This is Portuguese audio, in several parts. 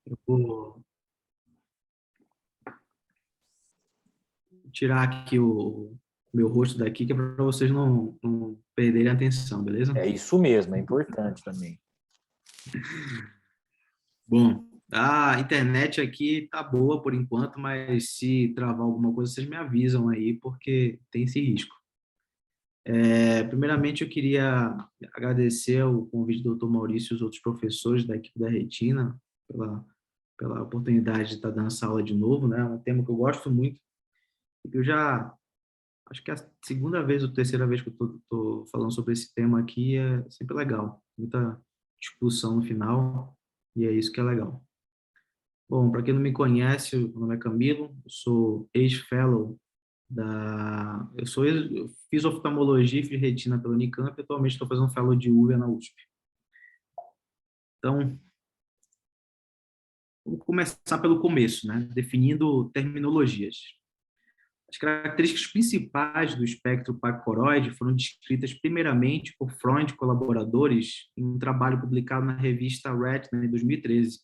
Eu vou tirar aqui o meu rosto daqui, que é para vocês não perderem a atenção, beleza? É isso mesmo, é importante também. Bom, a internet aqui tá boa por enquanto, mas se travar alguma coisa, vocês me avisam aí, porque tem esse risco. Primeiramente, eu queria agradecer o convite do Dr. Maurício e os outros professores da equipe da Retina pela oportunidade de estar dando essa aula de novo, né? É um tema que eu gosto muito e que eu já acho que é a segunda vez ou terceira vez que eu tô falando sobre esse tema aqui, é sempre legal. Muita discussão no final e é isso que é legal. Bom, para quem não me conhece, meu nome é Camilo, eu sou ex-fellow eu fiz oftalmologia e fiz retina pela Unicamp e atualmente estou fazendo fellow de UVA na USP. Então, vamos começar pelo começo, né? Definindo terminologias. As características principais do espectro paracoroide foram descritas primeiramente por Freund e colaboradores em um trabalho publicado na revista Retina em 2013.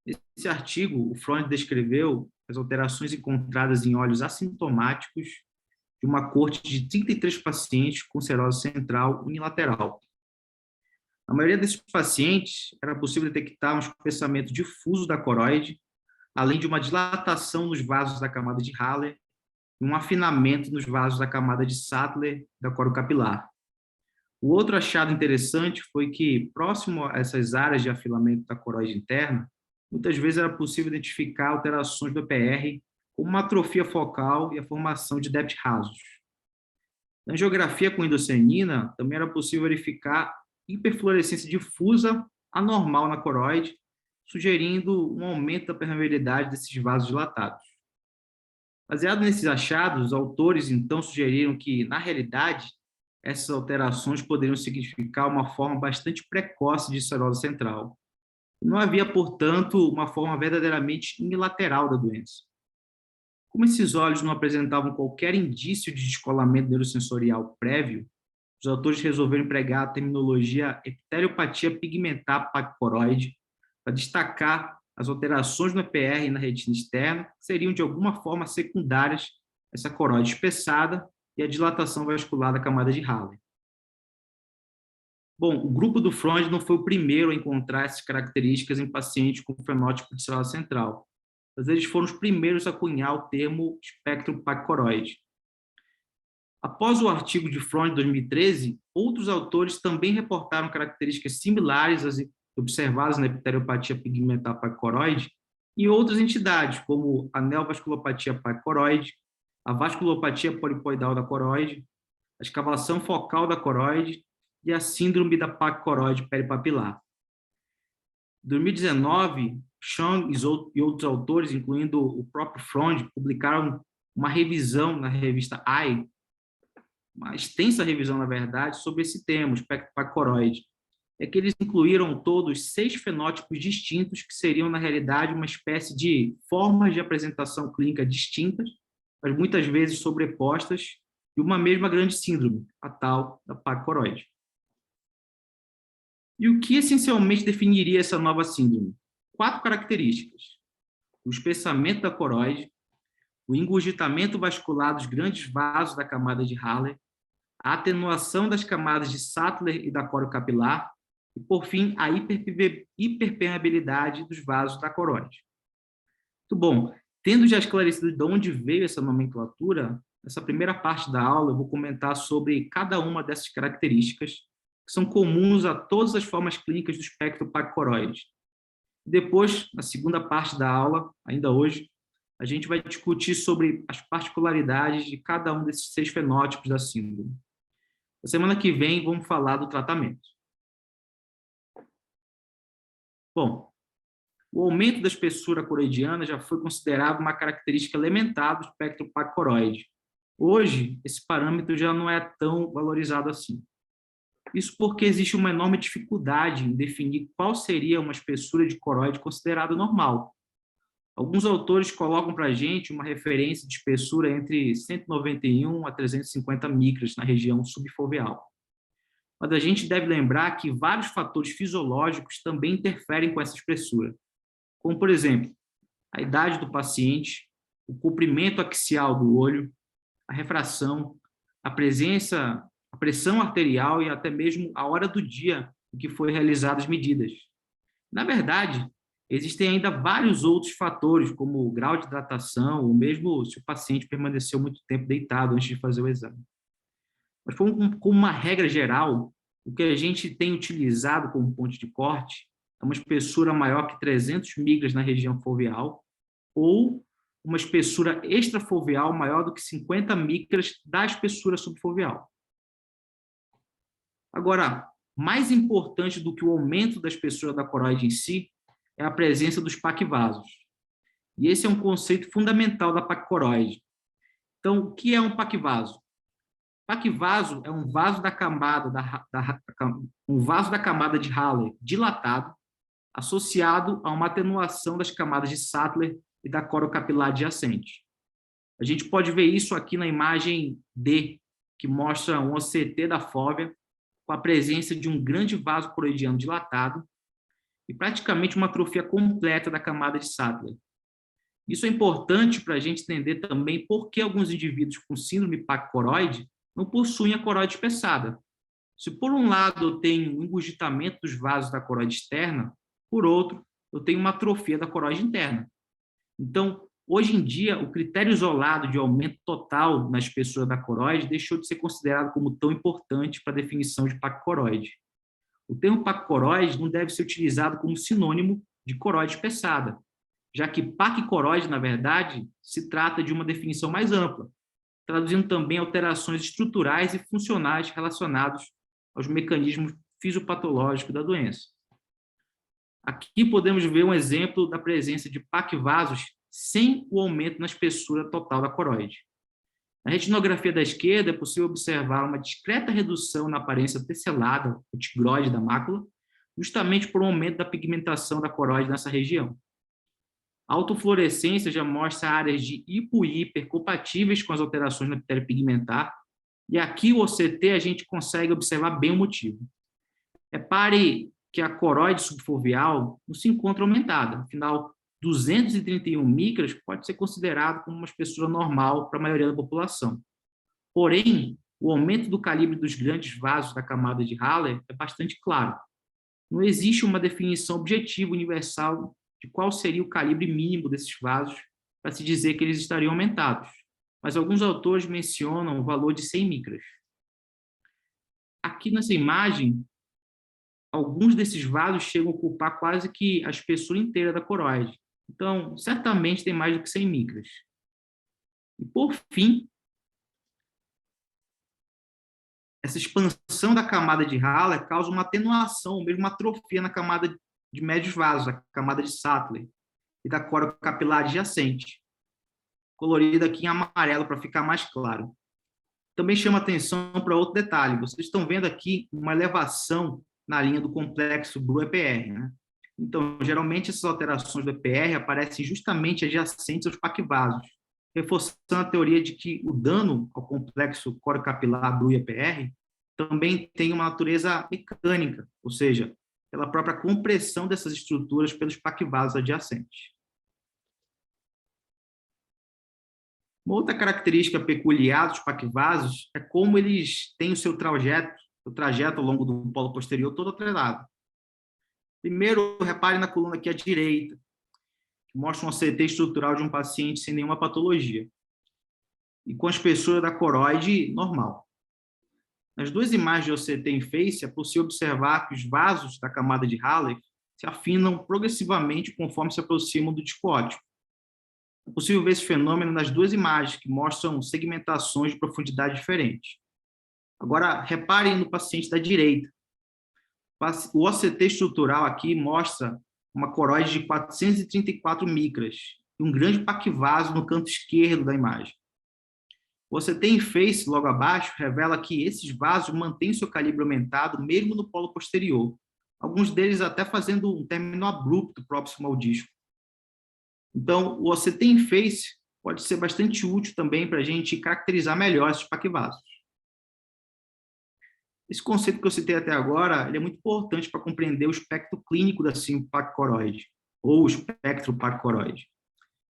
Nesse artigo, o Freund descreveu as alterações encontradas em olhos assintomáticos de uma corte de 33 pacientes com cirrose central unilateral. Na maioria desses pacientes, era possível detectar um espessamento difuso da coroide, além de uma dilatação nos vasos da camada de Haller e um afinamento nos vasos da camada de Sattler da corocapilar. O outro achado interessante foi que, próximo a essas áreas de afilamento da coroide interna, muitas vezes era possível identificar alterações do EPR, como uma atrofia focal e a formação de débit rasos. Na angiografia com endoscianina, também era possível verificar hiperfluorescência difusa anormal na coroide, sugerindo um aumento da permeabilidade desses vasos dilatados. Baseado nesses achados, os autores então sugeriram que, na realidade, essas alterações poderiam significar uma forma bastante precoce de cirrose central. Não havia, portanto, uma forma verdadeiramente unilateral da doença. Como esses olhos não apresentavam qualquer indício de descolamento neurosensorial prévio, os autores resolveram empregar a terminologia epiteliopatia pigmentar paracoroide para destacar as alterações no EPR e na retina externa, que seriam de alguma forma secundárias a essa coroide espessada e a dilatação vascular da camada de Haller. Bom, o grupo do Freund não foi o primeiro a encontrar essas características em pacientes com fenótipo de cirrose central, mas eles foram os primeiros a cunhar o termo espectro paracoroide. Após o artigo de Freund de 2013, outros autores também reportaram características similares às observadas na epiteliopatia pigmentar paracoroide em outras entidades, como a neovasculopatia paracoroide, a vasculopatia polipoidal da coroide, a escavação focal da coroide e a síndrome da paracoroide peripapilar. Em 2019, Chang e outros autores, incluindo o próprio Freund, publicaram uma revisão na revista Eye, uma extensa revisão, na verdade, sobre esse tema, o espectro paracoroide. É que eles incluíram todos 6 fenótipos distintos que seriam, na realidade, uma espécie de formas de apresentação clínica distintas, mas muitas vezes sobrepostas, de uma mesma grande síndrome, a tal da paracoroide. E o que essencialmente definiria essa nova síndrome? 4 características: o espessamento da coroide, o engurgitamento vascular dos grandes vasos da camada de Haller, a atenuação das camadas de Sattler e da corocapilar, e, por fim, a hiperpermeabilidade dos vasos da coroide. Muito bom. Tendo já esclarecido de onde veio essa nomenclatura, nessa primeira parte da aula eu vou comentar sobre cada uma dessas características que são comuns a todas as formas clínicas do espectro paracoroide. Depois, na segunda parte da aula, ainda hoje, a gente vai discutir sobre as particularidades de cada um desses 6 fenótipos da síndrome. Na semana que vem, vamos falar do tratamento. Bom, o aumento da espessura coroidiana já foi considerado uma característica elementar do espectro paracoroide. Hoje, esse parâmetro já não é tão valorizado assim. Isso porque existe uma enorme dificuldade em definir qual seria uma espessura de coroide considerada normal. Alguns autores colocam para a gente uma referência de espessura entre 191 a 350 micras na região subfoveal. Mas a gente deve lembrar que vários fatores fisiológicos também interferem com essa espessura. como, por exemplo, a idade do paciente, o comprimento axial do olho, a refração, a presença, a pressão arterial e até mesmo a hora do dia em que foi realizadas as medidas. Na verdade, existem ainda vários outros fatores, como o grau de hidratação, ou mesmo se o paciente permaneceu muito tempo deitado antes de fazer o exame. Mas, como uma regra geral, o que a gente tem utilizado como ponto de corte é uma espessura maior que 300 micras na região foveal ou uma espessura extrafoveal maior do que 50 micras da espessura subfoveal. Agora, mais importante do que o aumento da espessura da coroide em si é a presença dos paquivasos. E esse é um conceito fundamental da paquicoroide. Então, o que é um paquivaso? Paquivaso é um vaso da camada de Haller dilatado, associado a uma atenuação das camadas de Sattler e da corocapilar adjacente. A gente pode ver isso aqui na imagem D, que mostra um OCT da fóvea com a presença de um grande vaso coroidiano dilatado e praticamente uma atrofia completa da camada de Sattler. Isso é importante para a gente entender também por que alguns indivíduos com síndrome paquicoroide não possuem a coroide espessada. Se por um lado eu tenho um engurgitamento dos vasos da coroide externa, por outro, eu tenho uma atrofia da coroide interna. Então, hoje em dia, o critério isolado de aumento total na espessura da coroide deixou de ser considerado como tão importante para a definição de paquicoroide. O termo paquicoroide não deve ser utilizado como sinônimo de coroide espessada, já que paquicoroide, na verdade, se trata de uma definição mais ampla, traduzindo também alterações estruturais e funcionais relacionados aos mecanismos fisiopatológicos da doença. Aqui podemos ver um exemplo da presença de paquivasos sem o aumento na espessura total da coroide. Na retinografia da esquerda é possível observar uma discreta redução na aparência tesselada, o tigroide da mácula, justamente por um aumento da pigmentação da coroide nessa região. A autofluorescência já mostra áreas de hipo e hiper compatíveis com as alterações na epitélio pigmentar, e aqui o OCT a gente consegue observar bem o motivo. Repare que a coroide subfoveal não se encontra aumentada, afinal, 231 micras pode ser considerado como uma espessura normal para a maioria da população. Porém, o aumento do calibre dos grandes vasos da camada de Haller é bastante claro. Não existe uma definição objetiva universal de qual seria o calibre mínimo desses vasos para se dizer que eles estariam aumentados, mas alguns autores mencionam o valor de 100 micras. Aqui nessa imagem, alguns desses vasos chegam a ocupar quase que a espessura inteira da coroide. Então, certamente tem mais do que 100 micras. E, por fim, essa expansão da camada de Haller causa uma atenuação, ou mesmo uma atrofia na camada de médios vasos, a camada de Sattler, e da corocapilar adjacente, colorida aqui em amarelo para ficar mais claro. Também chama atenção para outro detalhe. Vocês estão vendo aqui uma elevação na linha do complexo Blue-EPR, né? Então, geralmente, essas alterações do EPR aparecem justamente adjacentes aos paquivasos, reforçando a teoria de que o dano ao complexo corocapilar Blue-EPR também tem uma natureza mecânica, ou seja, pela própria compressão dessas estruturas pelos paquivasos adjacentes. Uma outra característica peculiar dos paquivasos é como eles têm o seu trajeto ao longo do polo posterior todo atrelado. Primeiro, repare na coluna aqui à direita, que mostra um OCT estrutural de um paciente sem nenhuma patologia, e com a espessura da coroide normal. Nas duas imagens de OCT em face, é possível observar que os vasos da camada de Haller se afinam progressivamente conforme se aproximam do disco óptico. É possível ver esse fenômeno nas duas imagens, que mostram segmentações de profundidade diferentes. Agora, reparem no paciente da direita. O OCT estrutural aqui mostra uma coroide de 434 micras e um grande paquivaso no canto esquerdo da imagem. O OCT em face, logo abaixo, revela que esses vasos mantêm seu calibre aumentado mesmo no polo posterior, alguns deles até fazendo um término abrupto próximo ao disco. Então, o OCT em face pode ser bastante útil também para a gente caracterizar melhor esses paquivasos. Esse conceito que eu citei até agora ele é muito importante para compreender o espectro clínico da síndrome paquicoroide, ou espectro paquicoroide.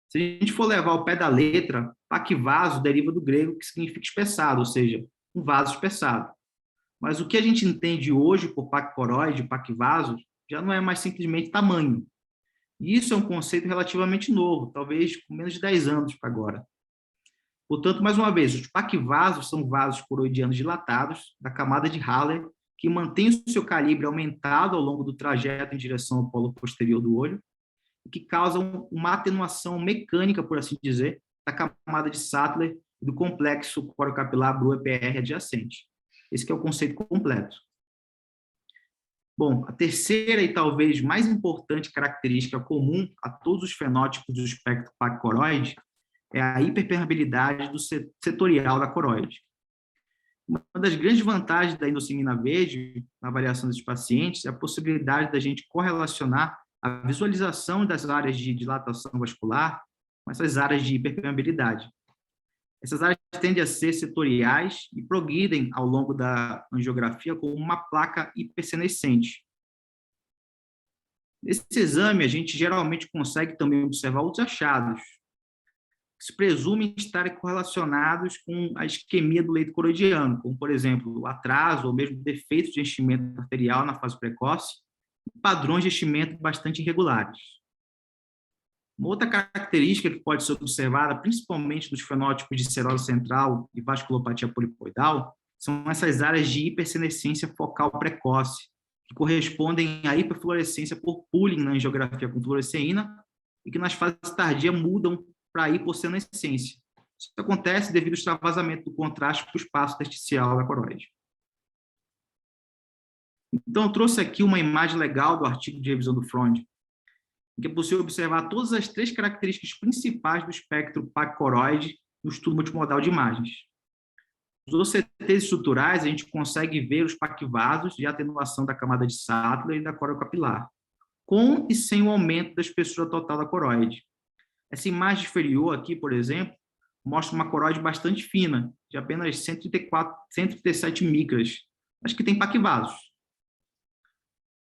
Se a gente for levar ao pé da letra, paquivaso deriva do grego, que significa espessado, ou seja, um vaso espessado. Mas o que a gente entende hoje por paquicoroide, paquivaso, já não é mais simplesmente tamanho. E isso é um conceito relativamente novo, talvez com menos de 10 anos para agora. Portanto, mais uma vez, os paquivasos são vasos coroidianos dilatados da camada de Haller, que mantém o seu calibre aumentado ao longo do trajeto em direção ao polo posterior do olho, e que causam uma atenuação mecânica, por assim dizer, da camada de Sattler e do complexo corocapilar Brue-PR adjacente. Esse que é o conceito completo. Bom, a terceira e talvez mais importante característica comum a todos os fenótipos do espectro paquicoroide é a hiperpermeabilidade do setorial da coroide. Uma das grandes vantagens da endossemina verde na avaliação desses pacientes é a possibilidade da gente correlacionar a visualização das áreas de dilatação vascular com essas áreas de hiperpermeabilidade. Essas áreas tendem a ser setoriais e progridem ao longo da angiografia como uma placa hipersenescente. Nesse exame, a gente geralmente consegue também observar outros achados, que se presumem estarem correlacionados com a isquemia do leito coroidiano, como, por exemplo, o atraso ou mesmo defeitos de enchimento arterial na fase precoce, e padrões de enchimento bastante irregulares. Uma outra característica que pode ser observada, principalmente nos fenótipos de cirrose central e vasculopatia polipoidal, são essas áreas de hipersenescência focal precoce, que correspondem à hiperfluorescência por pooling na angiografia com fluoresceína e que nas fases tardias mudam para a hipossenescência. Isso acontece devido ao extravasamento do contraste para o espaço intersticial da coroide. Então, eu trouxe aqui uma imagem legal do artigo de revisão do Freund, em que é possível observar todas as três características principais do espectro paquicoroide no estudo multimodal de imagens. Nos OCTs estruturais, a gente consegue ver os paquivasos de atenuação da camada de Sattler e da corocapilar, com e sem o aumento da espessura total da coroide. Essa imagem inferior aqui, por exemplo, mostra uma coroide bastante fina, de apenas 137 micras, mas que tem paquivasos.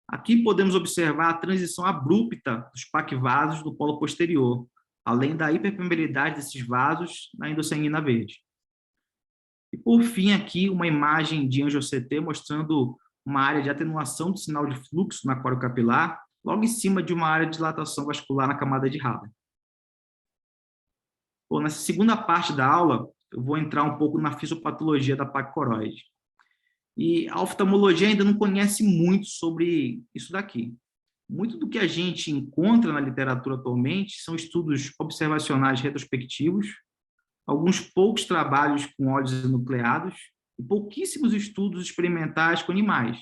Aqui podemos observar a transição abrupta dos paquivasos no polo posterior, além da hiperpermeabilidade desses vasos na endossanguina verde. E, por fim, aqui uma imagem de angio-CT mostrando uma área de atenuação do sinal de fluxo na corocapilar, logo em cima de uma área de dilatação vascular na camada de Haller. Bom, nessa segunda parte da aula, eu vou entrar um pouco na fisiopatologia da paquicoroide. E a oftalmologia ainda não conhece muito sobre isso daqui. Muito do que a gente encontra na literatura atualmente são estudos observacionais retrospectivos, alguns poucos trabalhos com óleos enucleados e pouquíssimos estudos experimentais com animais.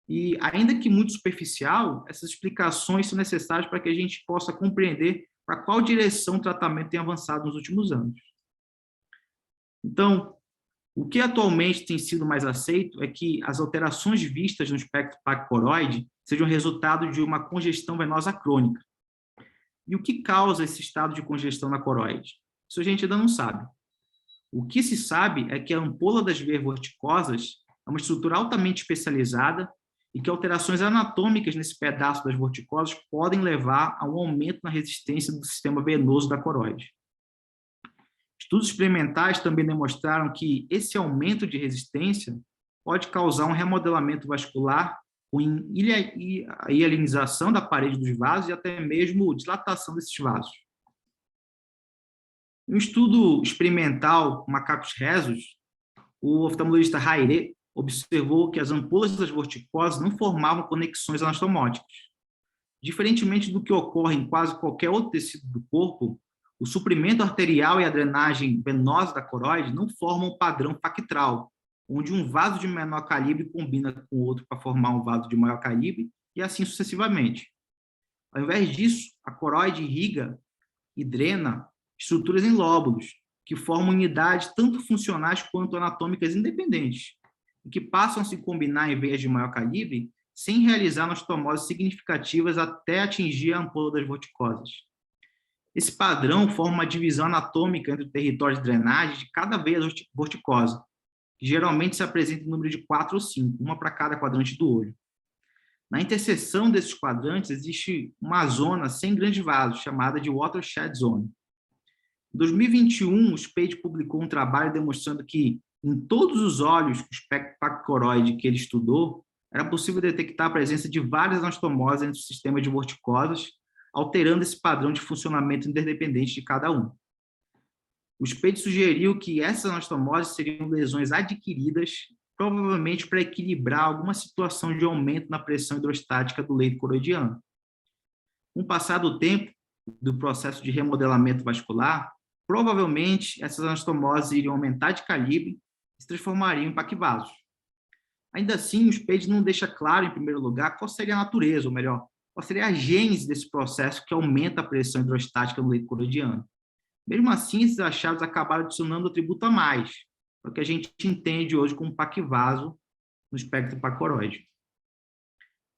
E, ainda que muito superficial, essas explicações são necessárias para que a gente possa compreender para qual direção o tratamento tem avançado nos últimos anos. Então, o que atualmente tem sido mais aceito é que as alterações vistas no espectro paquicoroide sejam resultado de uma congestão venosa crônica. E o que causa esse estado de congestão na coroide? Isso a gente ainda não sabe. O que se sabe é que a ampola das veias vorticosas é uma estrutura altamente especializada e que alterações anatômicas nesse pedaço das vorticosas podem levar a um aumento na resistência do sistema venoso da coroide. Estudos experimentais também demonstraram que esse aumento de resistência pode causar um remodelamento vascular com hialinização da parede dos vasos e até mesmo dilatação desses vasos. Em um estudo experimental com macacos rezos, o oftalmologista Haire observou que as ampolas das vorticosas não formavam conexões anastomóticas. Diferentemente do que ocorre em quase qualquer outro tecido do corpo, o suprimento arterial e a drenagem venosa da coroide não formam um padrão pactral, onde um vaso de menor calibre combina com o outro para formar um vaso de maior calibre, e assim sucessivamente. Ao invés disso, a coroide irriga e drena estruturas em lóbulos, que formam unidades tanto funcionais quanto anatômicas independentes, e que passam a se combinar em veias de maior calibre, sem realizar anastomoses significativas até atingir a ampola das vorticosas. Esse padrão forma uma divisão anatômica entre o território de drenagem de cada veia vorticosa, que geralmente se apresenta em número de 4 ou 5, uma para cada quadrante do olho. Na interseção desses quadrantes existe uma zona sem grandes vasos, chamada de Watershed Zone. Em 2021, o Spade publicou um trabalho demonstrando que, em todos os olhos com o espectro paquicoroide que ele estudou, era possível detectar a presença de várias anastomoses entre o sistema de vorticosas, alterando esse padrão de funcionamento interdependente de cada um. O Spade sugeriu que essas anastomoses seriam lesões adquiridas, provavelmente para equilibrar alguma situação de aumento na pressão hidrostática do leito coroidiano. Com o passar do tempo, do processo de remodelamento vascular, provavelmente essas anastomoses iriam aumentar de calibre e se transformariam em paquivasos. Ainda assim, o Spade não deixa claro, em primeiro lugar, qual seria a natureza, ou melhor, qual seria a gênese desse processo que aumenta a pressão hidrostática no leito coroidiano. Mesmo assim, esses achados acabaram adicionando atributo a mais, o que a gente entende hoje como paquivaso no espectro paquicoroide.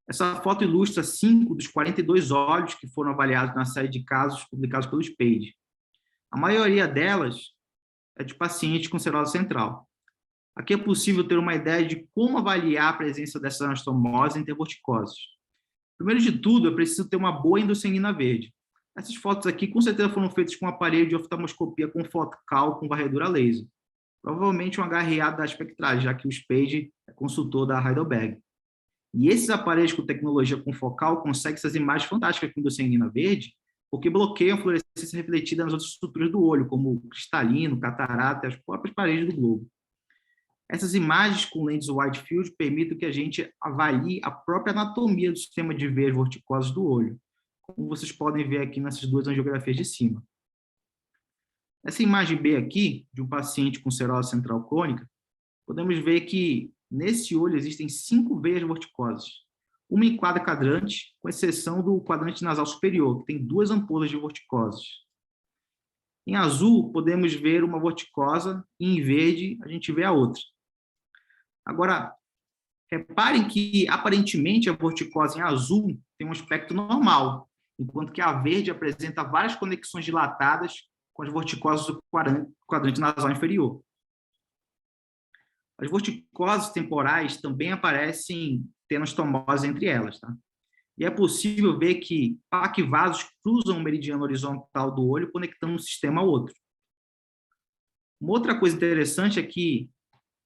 Essa foto ilustra 5 dos 42 olhos que foram avaliados na série de casos publicados pelo Spade. A maioria delas é de pacientes com cirrose central. Aqui é possível ter uma ideia de como avaliar a presença dessas anastomoses intervorticosas. Primeiro de tudo, é preciso ter uma boa endossanguina verde. Essas fotos aqui, com certeza, foram feitas com um aparelho de oftalmoscopia com focal com varredura laser. Provavelmente um HRA da Spectral, já que o Spade é consultor da Heidelberg. E esses aparelhos com tecnologia confocal conseguem essas imagens fantásticas com endossanguina verde, porque bloqueiam a fluorescência refletida nas outras estruturas do olho, como o cristalino, catarata e as próprias paredes do globo. Essas imagens com lentes wide field permitem que a gente avalie a própria anatomia do sistema de veias vorticosas do olho, como vocês podem ver aqui nessas duas angiografias de cima. Essa imagem B aqui, de um paciente com cirrose central crônica, podemos ver que nesse olho existem 5 veias vorticosas, uma em cada quadrante, com exceção do quadrante nasal superior, que tem 2 ampolas de vorticosas. Em azul, podemos ver uma vorticosa e em verde a gente vê a outra. Agora, reparem que aparentemente a vorticose em azul tem um aspecto normal, enquanto que a verde apresenta várias conexões dilatadas com as vorticoses do quadrante nasal inferior. As vorticoses temporais também aparecem tendo anastomose entre elas, tá? E é possível ver que paquivasos cruzam o meridiano horizontal do olho, conectando um sistema ao outro. Uma outra coisa interessante é que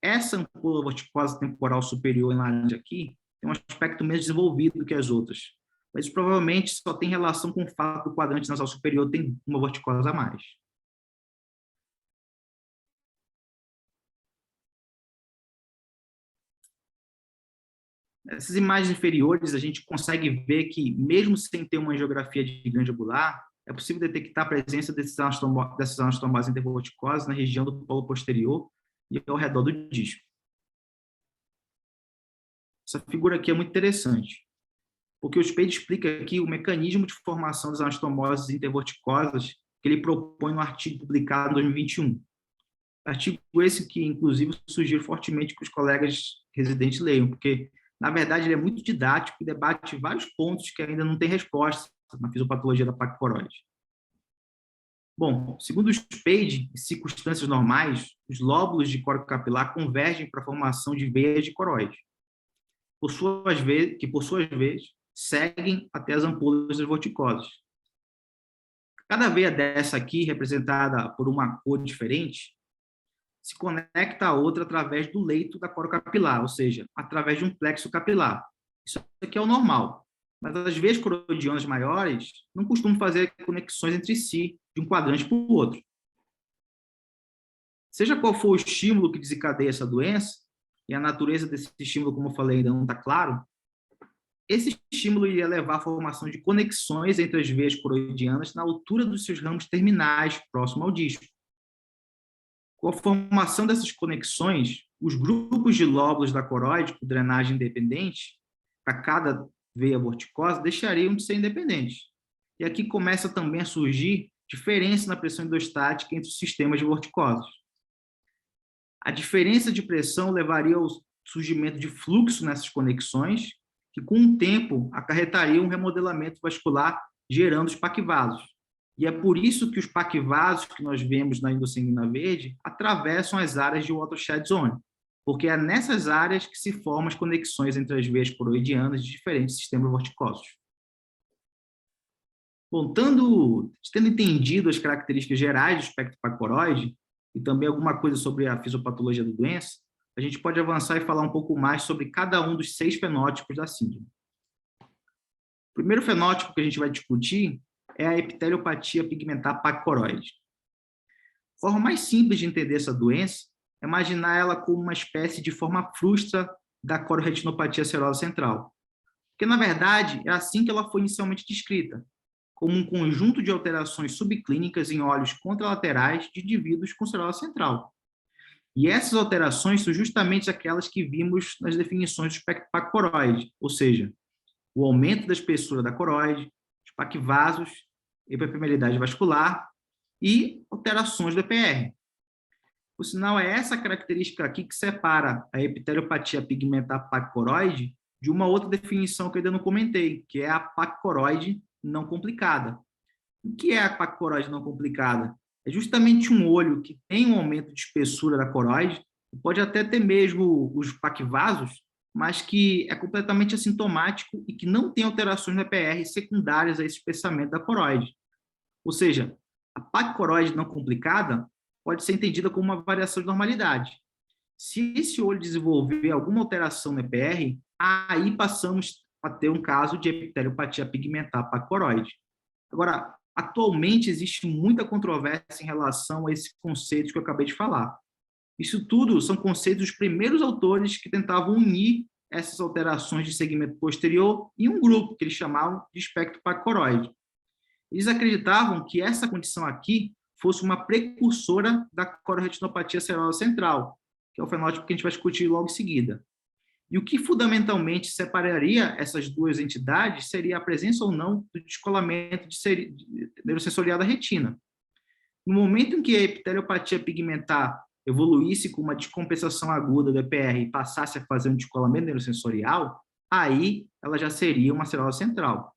essa ampola vorticosa temporal superior em laranja aqui tem um aspecto menos desenvolvido do que as outras, mas provavelmente só tem relação com o fato do quadrante nasal superior ter uma vorticosa a mais. Essas imagens inferiores, a gente consegue ver que, mesmo sem ter uma angiografia de glândula angular, é possível detectar a presença dessas anastomoses intervorticosas na região do polo posterior e ao redor do disco. Essa figura aqui é muito interessante, porque o Spade explica aqui o mecanismo de formação das anastomoses intervorticosas que ele propõe no artigo publicado em 2021. Artigo esse que, inclusive, sugiro fortemente que os colegas residentes leiam, porque, na verdade, ele é muito didático e debate vários pontos que ainda não têm resposta na fisiopatologia da paquicoroide. Bom, segundo o Spade, em circunstâncias normais, os lóbulos de coro capilar convergem para a formação de veias de coroide, que, por suas vezes, seguem até as ampolas das vorticosas. Cada veia dessa aqui, representada por uma cor diferente, se conecta a outra através do leito da coro capilar, ou seja, através de um plexo capilar. Isso aqui é o normal. Mas as veias coroidianas maiores não costumam fazer conexões entre si, de um quadrante para o outro. Seja qual for o estímulo que desencadeia essa doença, e a natureza desse estímulo, como eu falei, ainda não está claro, esse estímulo iria levar à formação de conexões entre as veias coroidianas na altura dos seus ramos terminais, próximo ao disco. Com a formação dessas conexões, os grupos de lóbulos da coroide, com drenagem independente, para cada veia vorticosa, deixariam de ser independentes. E aqui começa também a surgir diferença na pressão hidrostática entre os sistemas de vorticosas. A diferença de pressão levaria ao surgimento de fluxo nessas conexões, que com o tempo acarretaria um remodelamento vascular, gerando os paquivasos. E é por isso que os paquivasos que nós vemos na endossanguina verde atravessam as áreas de watershed zone. porque é nessas áreas que se formam as conexões entre as veias coroidianas de diferentes sistemas vorticosos. Bom, tendo entendido as características gerais do espectro pacoroide e também alguma coisa sobre a fisiopatologia da doença, a gente pode avançar e falar um pouco mais sobre cada um dos 6 fenótipos da síndrome. O primeiro fenótipo que a gente vai discutir é a epiteliopatia pigmentar pacoroide. A forma mais simples de entender essa doença é imaginar ela como uma espécie de forma frustra da cororetinopatia serosa central. Porque, na verdade, é assim que ela foi inicialmente descrita, como um conjunto de alterações subclínicas em olhos contralaterais de indivíduos com serose central. E essas alterações são justamente aquelas que vimos nas definições do espectro pacoroide, ou seja, o aumento da espessura da coroide, os paquivasos, hiperpermeabilidade vascular e alterações do EPR. Por sinal, é essa característica aqui que separa a epiteliopatia pigmentar pacoroide de uma outra definição que eu ainda não comentei, que é a pacoroide não complicada. O que é a pacoroide não complicada? É justamente um olho que tem um aumento de espessura da coroide, pode até ter mesmo os paquivasos, mas que é completamente assintomático e que não tem alterações no EPR secundárias a esse espessamento da coroide. Ou seja, a pacoroide não complicada pode ser entendida como uma variação de normalidade. Se esse olho desenvolver alguma alteração no EPR, aí passamos a ter um caso de epiteliopatia pigmentar pacoroide. Agora, atualmente existe muita controvérsia em relação a esse conceito que eu acabei de falar. Isso tudo são conceitos dos primeiros autores que tentavam unir essas alterações de segmento posterior em um grupo que eles chamavam de espectro pacoroide. Eles acreditavam que essa condição aqui fosse uma precursora da cororetinopatia serosa central, que é o fenótipo que a gente vai discutir logo em seguida. E o que fundamentalmente separaria essas duas entidades seria a presença ou não do descolamento de neurosensorial da retina. No momento em que a epiteliopatia pigmentar evoluísse com uma descompensação aguda do EPR e passasse a fazer um descolamento neurosensorial, aí ela já seria uma serose central.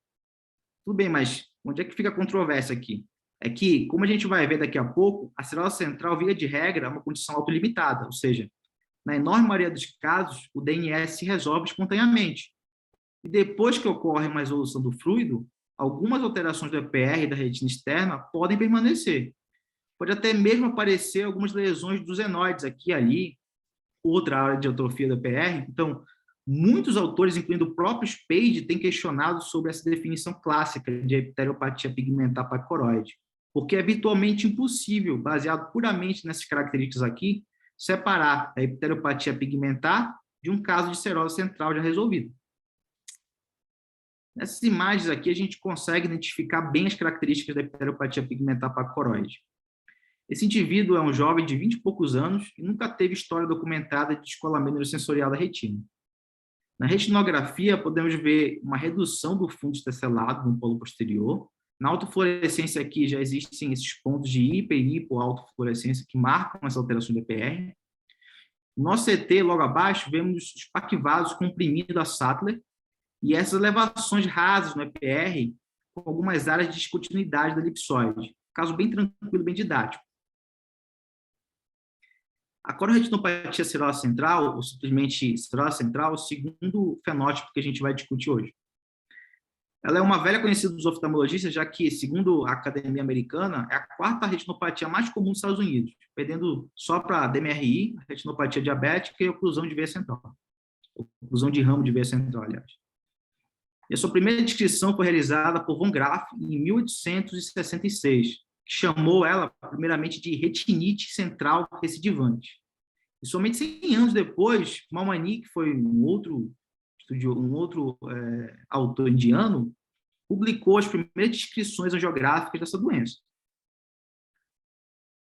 Tudo bem, mas onde é que fica a controvérsia aqui? É que, como a gente vai ver daqui a pouco, a serose central, via de regra, é uma condição autolimitada, ou seja, na enorme maioria dos casos, o DNS se resolve espontaneamente. E depois que ocorre uma resolução do fluido, algumas alterações do EPR e da retina externa podem permanecer. Pode até mesmo aparecer algumas lesões dos enóides aqui e ali, outra área de atrofia do EPR. Então, muitos autores, incluindo o próprio Spade, têm questionado sobre essa definição clássica de epiteliopatia pigmentar pacoroide, porque é virtualmente impossível, baseado puramente nessas características aqui, separar a epiteliopatia pigmentar de um caso de serose central já resolvido. Nessas imagens aqui, a gente consegue identificar bem as características da epiteliopatia pigmentar pacoroide. Esse indivíduo é um jovem de 20 e poucos anos e nunca teve história documentada de descolamento neurosensorial da retina. Na retinografia, podemos ver uma redução do fundo tesselado no polo posterior. Na autofluorescência aqui já existem esses pontos de hiper e hipoautofluorescência que marcam essa alteração do EPR. No nosso CT, logo abaixo, vemos os paquivasos comprimindo a Sattler e essas elevações rasas no EPR com algumas áreas de descontinuidade da elipsoide. Caso bem tranquilo, bem didático. A cororetinopatia serosa central, ou simplesmente serosa central, é o segundo fenótipo que a gente vai discutir hoje. Ela é uma velha conhecida dos oftalmologistas, já que, segundo a Academia Americana, é a quarta retinopatia mais comum nos Estados Unidos, perdendo só para a DMRI, a retinopatia diabética e a oclusão de veia central. Oclusão de ramo de veia central, aliás. E a sua primeira descrição foi realizada por von Graff em 1866, que chamou ela, primeiramente, de retinite central recidivante. E somente 100 anos depois, Malmany, que foi um outro autor indiano, publicou as primeiras descrições angiográficas dessa doença.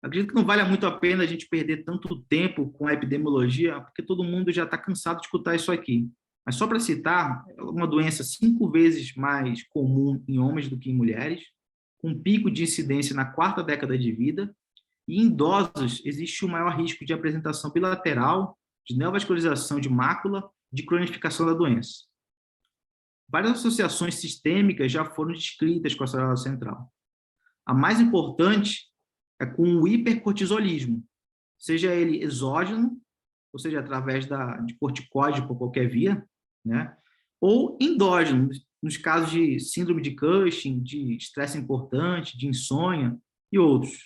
Acredito que não vale muito a pena a gente perder tanto tempo com a epidemiologia, porque todo mundo já está cansado de escutar isso aqui. Mas só para citar, é uma doença 5 vezes mais comum em homens do que em mulheres, com pico de incidência na 4ª década de vida, e em idosos existe o maior risco de apresentação bilateral, de neovascularização de mácula, de cronificação da doença. Várias associações sistêmicas já foram descritas com a serose central. A mais importante é com o hipercortisolismo, seja ele exógeno ou seja, através de corticóide por qualquer via, né? Ou endógeno, nos casos de síndrome de Cushing, de estresse importante, de insônia e outros.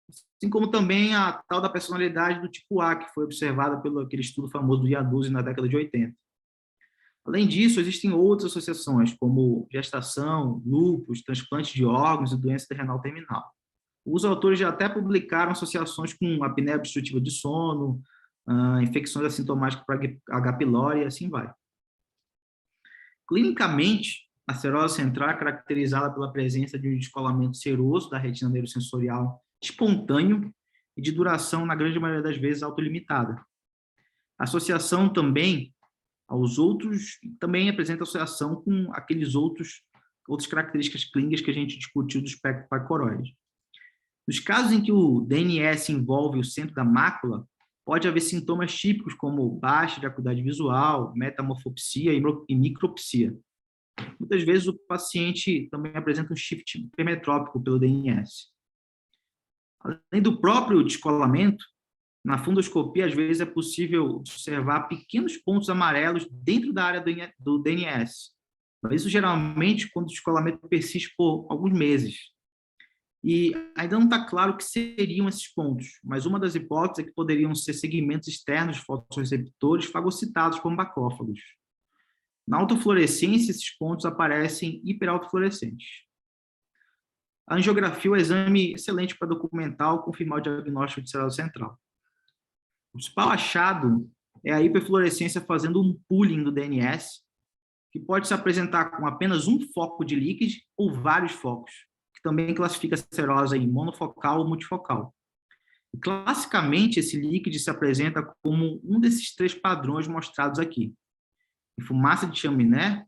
Assim como também a tal da personalidade do tipo A, que foi observada pelo aquele estudo famoso do Iannuzzi na década de 80. Além disso, existem outras associações, como gestação, lúpus, transplante de órgãos e doença renal terminal. Os autores já até publicaram associações com apneia obstrutiva de sono, infecções assintomáticas para H. pylori e assim vai. Clinicamente, a serose central é caracterizada pela presença de um descolamento seroso da retina neurosensorial espontâneo e de duração, na grande maioria das vezes, autolimitada. A associação também aos outros, também apresenta associação com aqueles outras características clínicas que a gente discutiu do espectro paracoroide. Nos casos em que o DNS envolve o centro da mácula, pode haver sintomas típicos como baixa de acuidade visual, metamorfopsia e micropsia. Muitas vezes o paciente também apresenta um shift hipermetrópico pelo DNS. Além do próprio descolamento, na fundoscopia, às vezes é possível observar pequenos pontos amarelos dentro da área do DNS. Mas isso geralmente quando o descolamento persiste por alguns meses. E ainda não está claro o que seriam esses pontos, mas uma das hipóteses é que poderiam ser segmentos externos de fotorreceptores fagocitados por macrófagos. Na autofluorescência, esses pontos aparecem hiperautofluorescentes. A angiografia é um exame excelente para documentar ou confirmar o diagnóstico de serose central. O principal achado é a hiperfluorescência fazendo um pooling do DNS, que pode se apresentar com apenas um foco de líquido ou vários focos, que também classifica a serose em monofocal ou multifocal. E, classicamente, esse líquido se apresenta como um desses três padrões mostrados aqui: em fumaça de chaminé,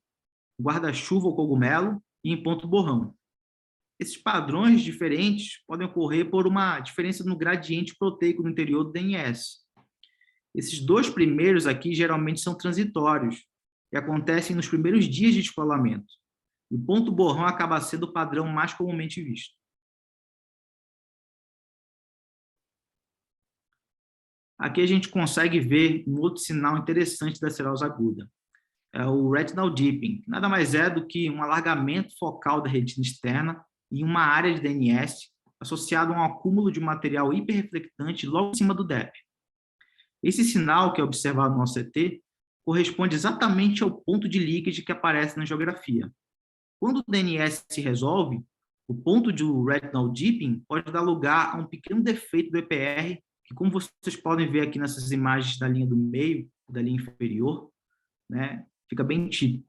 guarda-chuva ou cogumelo e em ponto borrão. Esses padrões diferentes podem ocorrer por uma diferença no gradiente proteico no interior do DNS. Esses dois primeiros aqui geralmente são transitórios e acontecem nos primeiros dias de descolamento. O ponto borrão acaba sendo o padrão mais comumente visto. Aqui a gente consegue ver um outro sinal interessante da serose aguda. É o retinal dipping, que nada mais é do que um alargamento focal da retina externa em uma área de DNS associado a um acúmulo de material hiperreflectante logo em cima do DEP. Esse sinal, que é observado no OCT, corresponde exatamente ao ponto de líquido que aparece na angiografia. Quando o DNS se resolve, o ponto de retinal dipping pode dar lugar a um pequeno defeito do EPR, que, como vocês podem ver aqui nessas imagens da linha do meio, da linha inferior, né, fica bem nítido.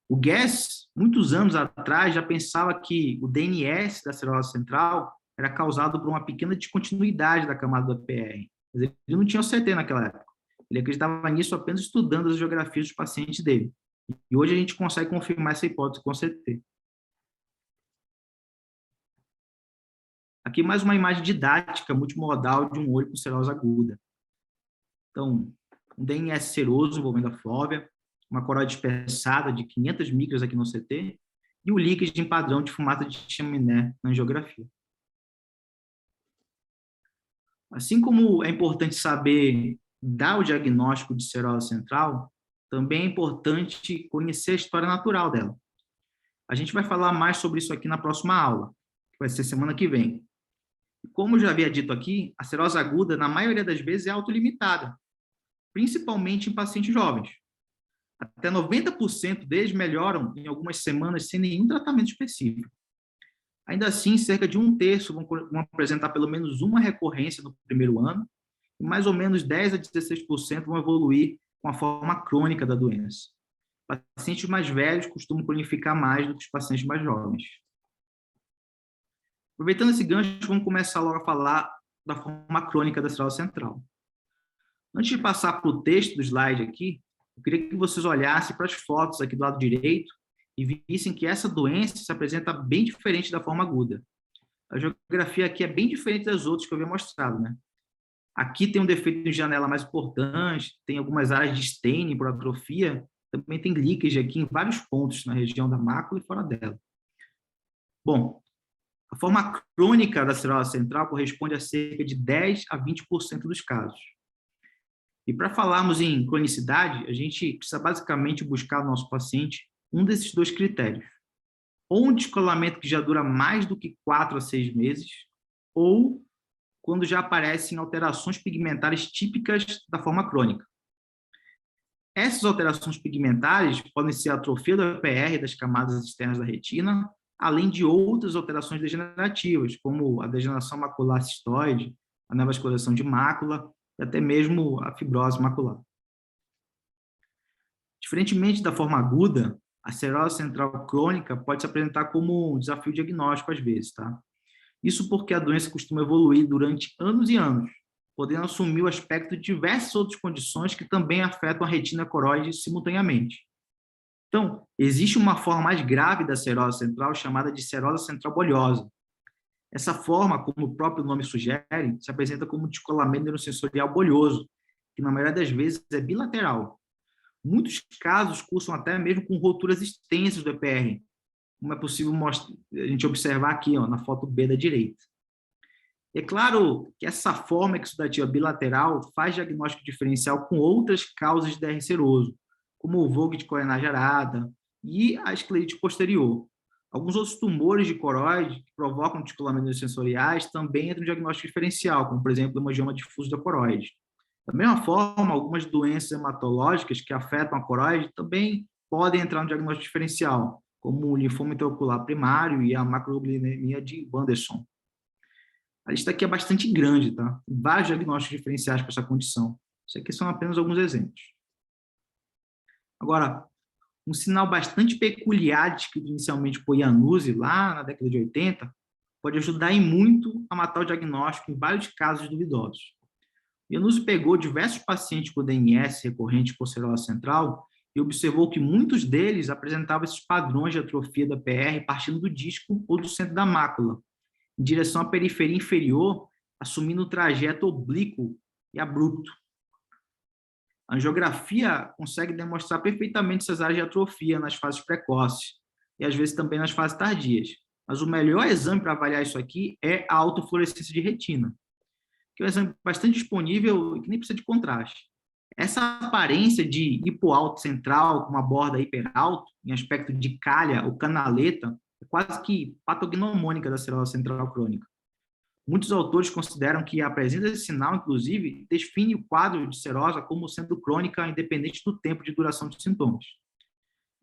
O Guess, muitos anos atrás, já pensava que o DNS da serose central era causado por uma pequena descontinuidade da camada do EPR. Mas ele não tinha OCT naquela época. Ele acreditava nisso apenas estudando as geografias dos pacientes dele. E hoje a gente consegue confirmar essa hipótese com OCT. Aqui mais uma imagem didática multimodal de um olho com serose aguda. Então, um DNS seroso envolvendo a fóvea, uma coroide dispersada de 500 micras aqui no CT e o líquido em padrão de fumaça de chaminé na angiografia. Assim como é importante saber dar o diagnóstico de serose central, também é importante conhecer a história natural dela. A gente vai falar mais sobre isso aqui na próxima aula, que vai ser semana que vem. Como eu já havia dito aqui, a serose aguda, na maioria das vezes, é autolimitada, principalmente em pacientes jovens. Até 90% deles melhoram em algumas semanas sem nenhum tratamento específico. Ainda assim, cerca de um terço vão apresentar pelo menos uma recorrência no primeiro ano, e mais ou menos 10 a 16% vão evoluir com a forma crônica da doença. Pacientes mais velhos costumam cronificar mais do que os pacientes mais jovens. Aproveitando esse gancho, vamos começar logo a falar da forma crônica da serose central. Antes de passar para o texto do slide aqui, eu queria que vocês olhassem para as fotos aqui do lado direito e vissem que essa doença se apresenta bem diferente da forma aguda. A geografia aqui é bem diferente das outras que eu havia mostrado, né? Aqui tem um defeito de janela mais importante, tem algumas áreas de staining por atrofia, também tem leakage aqui em vários pontos na região da mácula e fora dela. Bom, a forma crônica da serose central corresponde a cerca de 10 a 20% dos casos. E para falarmos em cronicidade, a gente precisa basicamente buscar no nosso paciente um desses dois critérios. Ou um descolamento que já dura mais do que 4 a 6 meses, ou quando já aparecem alterações pigmentares típicas da forma crônica. Essas alterações pigmentares podem ser a atrofia do EPR das camadas externas da retina, além de outras alterações degenerativas, como a degeneração macular cistoide, a neovascularização de mácula e até mesmo a fibrose macular. Diferentemente da forma aguda, a cirrose central crônica pode se apresentar como um desafio diagnóstico às vezes, tá? Isso porque a doença costuma evoluir durante anos e anos, podendo assumir o aspecto de diversas outras condições que também afetam a retina coroide simultaneamente. Então, existe uma forma mais grave da cirrose central chamada de cirrose central bolhosa. Essa forma, como o próprio nome sugere, se apresenta como um descolamento neurosensorial bolhoso, que na maioria das vezes é bilateral. Muitos casos cursam até mesmo com rupturas extensas do EPR, como é possível a gente observar aqui, na foto B da direita. É claro que essa forma exudativa bilateral faz diagnóstico diferencial com outras causas de DR seroso, como o Vogt de coronária arada e a esclerite posterior. Alguns outros tumores de coroide que provocam descolamentos sensoriais também entram no diagnóstico diferencial, como, por exemplo, o hemangioma difuso da coroide. Da mesma forma, algumas doenças hematológicas que afetam a coroide também podem entrar no diagnóstico diferencial, como o linfoma intraocular primário e a macroglobulinemia de Wanderson. A lista aqui é bastante grande, tá? Tem vários diagnósticos diferenciais para essa condição. Isso aqui são apenas alguns exemplos. Agora, um sinal bastante peculiar descrito inicialmente por Iannuzzi, lá na década de 80, pode ajudar em muito a matar o diagnóstico em vários casos duvidosos. Iannuzzi pegou diversos pacientes com DNS recorrente por cirrose central e observou que muitos deles apresentavam esses padrões de atrofia da PR partindo do disco ou do centro da mácula, em direção à periferia inferior, assumindo o trajeto oblíquo e abrupto. A angiografia consegue demonstrar perfeitamente essas áreas de atrofia nas fases precoces e às vezes também nas fases tardias. Mas o melhor exame para avaliar isso aqui é a autofluorescência de retina, que é um exame bastante disponível e que nem precisa de contraste. Essa aparência de hipoalto central com uma borda hiperalto, em aspecto de calha ou canaleta, é quase que patognomônica da cirrose central crônica. Muitos autores consideram que a presença desse sinal, inclusive, define o quadro de cirrose como sendo crônica independente do tempo de duração dos sintomas.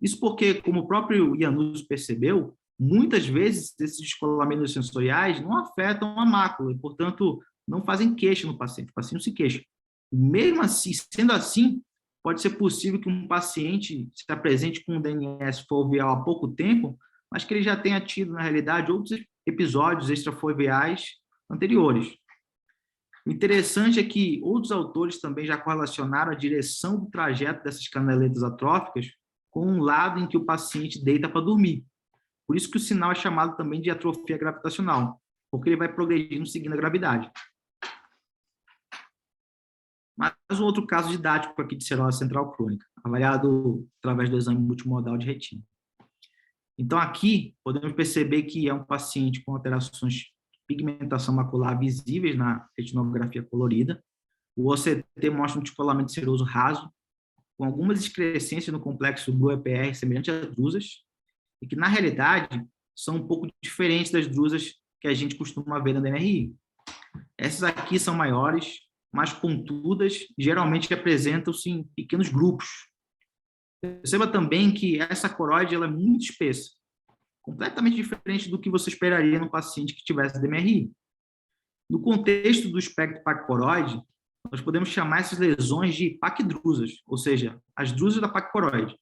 Isso porque, como o próprio Iannuzzi percebeu, muitas vezes esses descolamentos sensoriais não afetam a mácula e, portanto, não fazem queixa no paciente. O paciente não se queixa. Mesmo assim, sendo assim, pode ser possível que um paciente se apresente com um DNS foveal há pouco tempo, mas que ele já tenha tido, na realidade, outros episódios extrafoveais anteriores. O interessante é que outros autores também já correlacionaram a direção do trajeto dessas canaletas atróficas com um lado em que o paciente deita para dormir. Por isso que o sinal é chamado também de atrofia gravitacional, porque ele vai progredindo seguindo a gravidade. Mais um outro caso didático aqui de cirrose central crônica, avaliado através do exame multimodal de retina. Então, aqui, podemos perceber que é um paciente com alterações de pigmentação macular visíveis na retinografia colorida. O OCT mostra um descolamento seroso raso, com algumas excrescências no complexo Blue-EPR semelhante a drusas, e que, na realidade, são um pouco diferentes das drusas que a gente costuma ver na DMRI. Essas aqui são maiores, mais pontudas, e geralmente apresentam-se em pequenos grupos. Perceba também que essa coroide ela é muito espessa, completamente diferente do que você esperaria num paciente que tivesse DMRI. No contexto do espectro pacicoroide, nós podemos chamar essas lesões de paquidrusas, ou seja, as drusas da pacicoroide.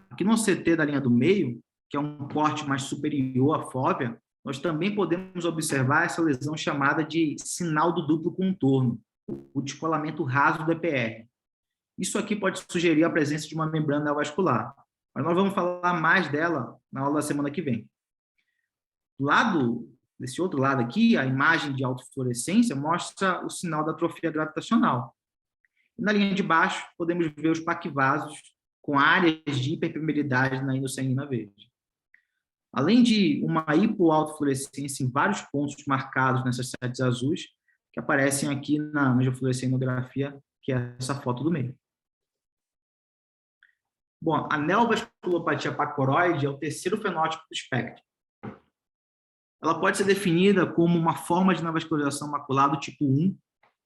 Aqui no CT da linha do meio, que é um corte mais superior à fóvea, nós também podemos observar essa lesão chamada de sinal do duplo contorno, o descolamento raso do EPR. Isso aqui pode sugerir a presença de uma membrana neovascular, mas nós vamos falar mais dela na aula da semana que vem. Desse outro lado aqui, a imagem de autofluorescência mostra o sinal da atrofia gravitacional. E na linha de baixo, podemos ver os paquivasos com áreas de hiperpermeabilidade na endocianina verde. Além de uma hipoautofluorescência em vários pontos marcados nessas setes azuis, que aparecem aqui na angiofluorescenografia que é essa foto do meio. Bom, a neovasculopatia pacoroide é o terceiro fenótipo do espectro. Ela pode ser definida como uma forma de neovascularização macular do tipo 1,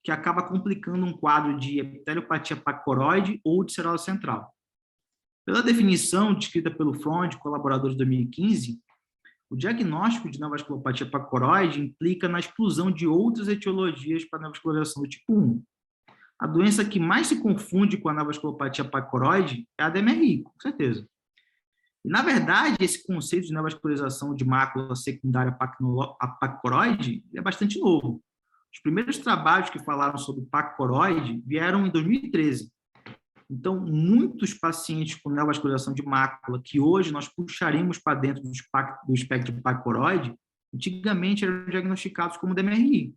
que acaba complicando um quadro de epiteliopatia pacoroide ou de cirrose central. Pela definição descrita pelo Freund, colaborador de 2015, o diagnóstico de neovasculopatia pacoroide implica na exclusão de outras etiologias para a neovascularização do tipo 1. A doença que mais se confunde com a neovasculopatia pacoroide é a DMRI, com certeza. E, na verdade, esse conceito de neovascularização de mácula secundária pacoroide é bastante novo. Os primeiros trabalhos que falaram sobre pacoroide vieram em 2013. Então, muitos pacientes com neovascularização de mácula, que hoje nós puxaríamos para dentro do espectro pacoroide, antigamente eram diagnosticados como DMRI.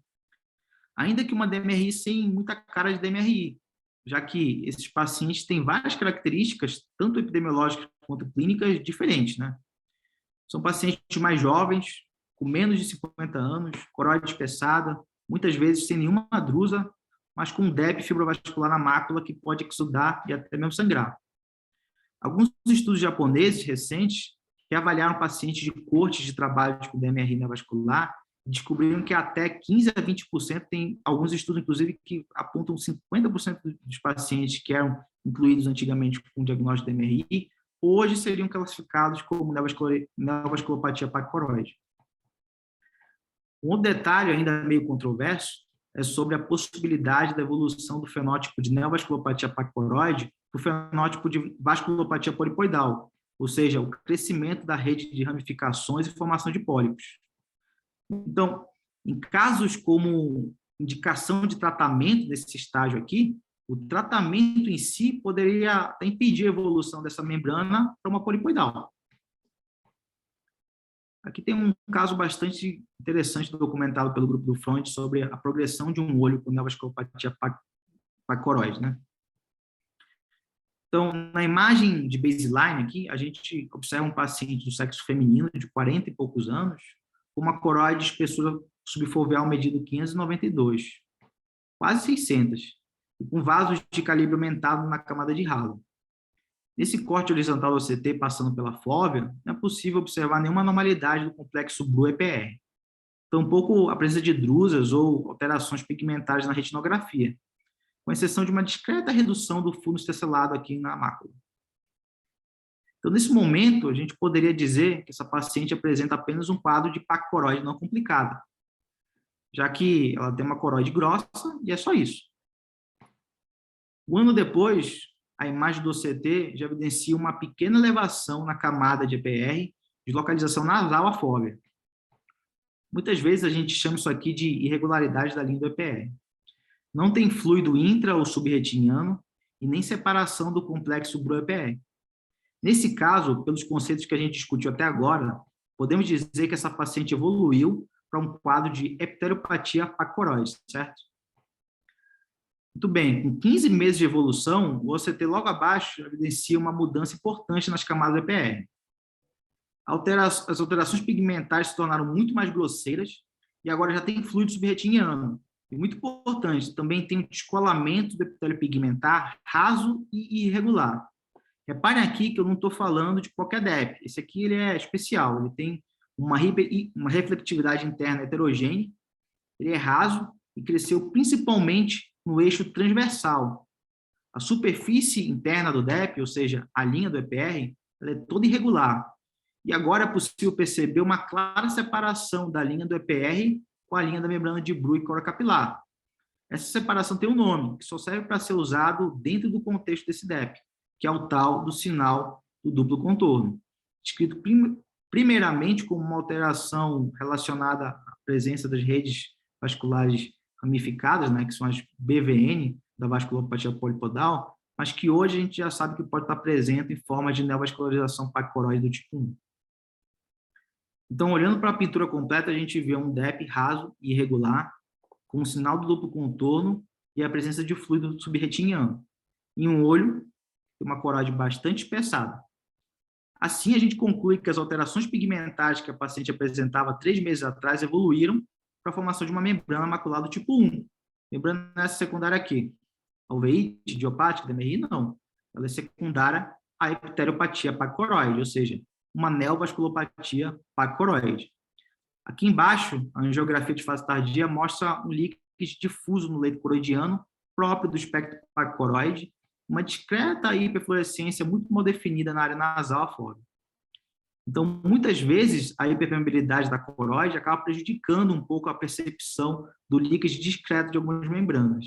Ainda que uma DMRI sem muita cara de DMRI, já que esses pacientes têm várias características, tanto epidemiológicas quanto clínicas, diferentes, né? São pacientes mais jovens, com menos de 50 anos, coroide espessada, muitas vezes sem nenhuma drusa, mas com DEP fibrovascular na mácula que pode exudar e até mesmo sangrar. Alguns estudos japoneses recentes que avaliaram pacientes de cortes de trabalho com DMRI neovascular descobriram que até 15 a 20%, tem alguns estudos, inclusive, que apontam 50% dos pacientes que eram incluídos antigamente com diagnóstico de DMRI, hoje seriam classificados como neovasculopatia pacoroide. Um outro detalhe, ainda meio controverso, é sobre a possibilidade da evolução do fenótipo de neovasculopatia pacoroide para o fenótipo de vasculopatia polipoidal, ou seja, o crescimento da rede de ramificações e formação de pólipos. Então, em casos como indicação de tratamento desse estágio aqui, o tratamento em si poderia até impedir a evolução dessa membrana para uma polipoidal. Aqui tem um caso bastante interessante documentado pelo grupo do Freund sobre a progressão de um olho com neovasculopatia pacoroide, né? Então, na imagem de baseline aqui, a gente observa um paciente do sexo feminino de 40 e poucos anos, com uma coroide de espessura subfoveal medido 592, quase 600, e com vasos de calibre aumentado na camada de ralo. Nesse corte horizontal do OCT passando pela fóvea, não é possível observar nenhuma anormalidade do complexo Blue-EPR, tampouco a presença de drusas ou alterações pigmentares na retinografia, com exceção de uma discreta redução do fundo tesselado aqui na mácula. Então, nesse momento, a gente poderia dizer que essa paciente apresenta apenas um quadro de pacoroide não complicada, já que ela tem uma coroide grossa e é só isso. Um ano depois, a imagem do OCT já evidencia uma pequena elevação na camada de EPR de localização nasal à fóvea. Muitas vezes a gente chama isso aqui de irregularidade da linha do EPR. Não tem fluido intra- ou subretiniano e nem separação do complexo Blue-EPR. Nesse caso, pelos conceitos que a gente discutiu até agora, podemos dizer que essa paciente evoluiu para um quadro de epiteliopatia pacoroide, certo? Muito bem, com 15 meses de evolução, o OCT logo abaixo evidencia uma mudança importante nas camadas do EPR. As alterações pigmentares se tornaram muito mais grosseiras e agora já tem fluido subretiniano. E muito importante, também tem um descolamento do epitélio pigmentar raso e irregular. Reparem aqui que eu não estou falando de qualquer DEP. Esse aqui ele é especial, ele tem uma reflectividade interna heterogênea, ele é raso e cresceu principalmente no eixo transversal. A superfície interna do DEP, ou seja, a linha do EPR, ela é toda irregular. E agora é possível perceber uma clara separação da linha do EPR com a linha da membrana de Bruch e coro capilar. Essa separação tem um nome, que só serve para ser usado dentro do contexto desse DEP, que é o tal do sinal do duplo contorno, descrito primeiramente como uma alteração relacionada à presença das redes vasculares ramificadas, né, que são as BVN da vasculopatia polipodal, mas que hoje a gente já sabe que pode estar presente em forma de neovascularização pacoroide do tipo 1. Então, olhando para a pintura completa, a gente vê um DEP raso e irregular, com um sinal do duplo contorno e a presença de fluido subretiniano. Em um olho, uma coroide bastante espessada. Assim, a gente conclui que as alterações pigmentares que a paciente apresentava 3 meses atrás evoluíram para a formação de uma membrana macular do tipo 1. Membrana essa secundária aqui. A uveíte idiopática da MRI, não. Ela é secundária à epiteriopatia pacoroide, ou seja, uma neovasculopatia pacoroide. Aqui embaixo, a angiografia de fase tardia mostra um líquido difuso no leito coroidiano, próprio do espectro pacoroide, uma discreta hiperfluorescência muito mal definida na área nasal afora. Então, muitas vezes, a hiperpermeabilidade da coroide acaba prejudicando um pouco a percepção do líquido discreto de algumas membranas.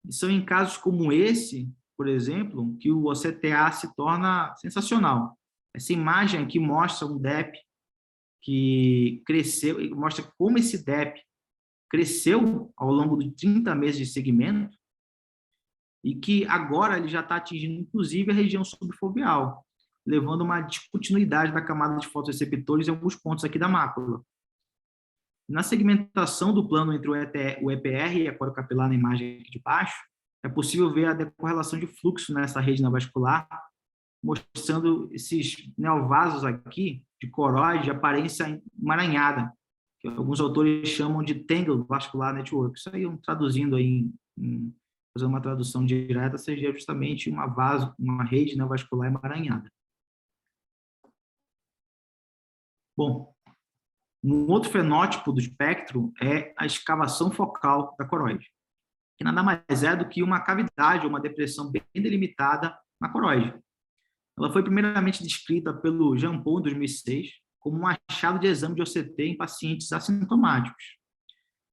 E são em casos como esse, por exemplo, que o OCTA se torna sensacional. Essa imagem aqui mostra um DEP que cresceu, e mostra como esse DEP cresceu ao longo de 30 meses de segmento e que agora ele já está atingindo, inclusive, a região subfoveal, levando a uma descontinuidade da camada de fotoreceptores em alguns pontos aqui da mácula. Na segmentação do plano entre o EPR e a corocapilar na imagem aqui de baixo, é possível ver a decorrelação de fluxo nessa rede neovascular, mostrando esses neovasos aqui de coroide de aparência emaranhada, que alguns autores chamam de Tangle Vascular Network. Isso aí, traduzindo aí, fazendo uma tradução direta, seria justamente uma rede neovascular emaranhada. Bom, um outro fenótipo do espectro é a escavação focal da coroide, que nada mais é do que uma cavidade ou uma depressão bem delimitada na coroide. Ela foi primeiramente descrita pelo Jean Paul em 2006 como um achado de exame de OCT em pacientes assintomáticos.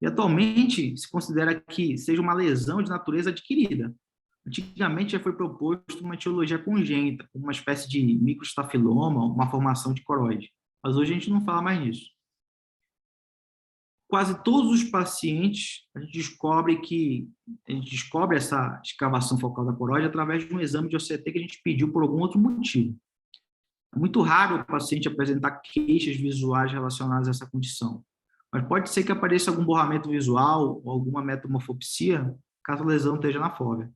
E atualmente se considera que seja uma lesão de natureza adquirida. Antigamente já foi proposto uma etiologia congênita, como uma espécie de microstafiloma, uma formação de coroide. Mas hoje a gente não fala mais nisso. Quase todos os pacientes, a gente descobre essa escavação focal da coroide através de um exame de OCT que a gente pediu por algum outro motivo. É muito raro o paciente apresentar queixas visuais relacionadas a essa condição, mas pode ser que apareça algum borramento visual ou alguma metamorfopsia, caso a lesão esteja na fóvea.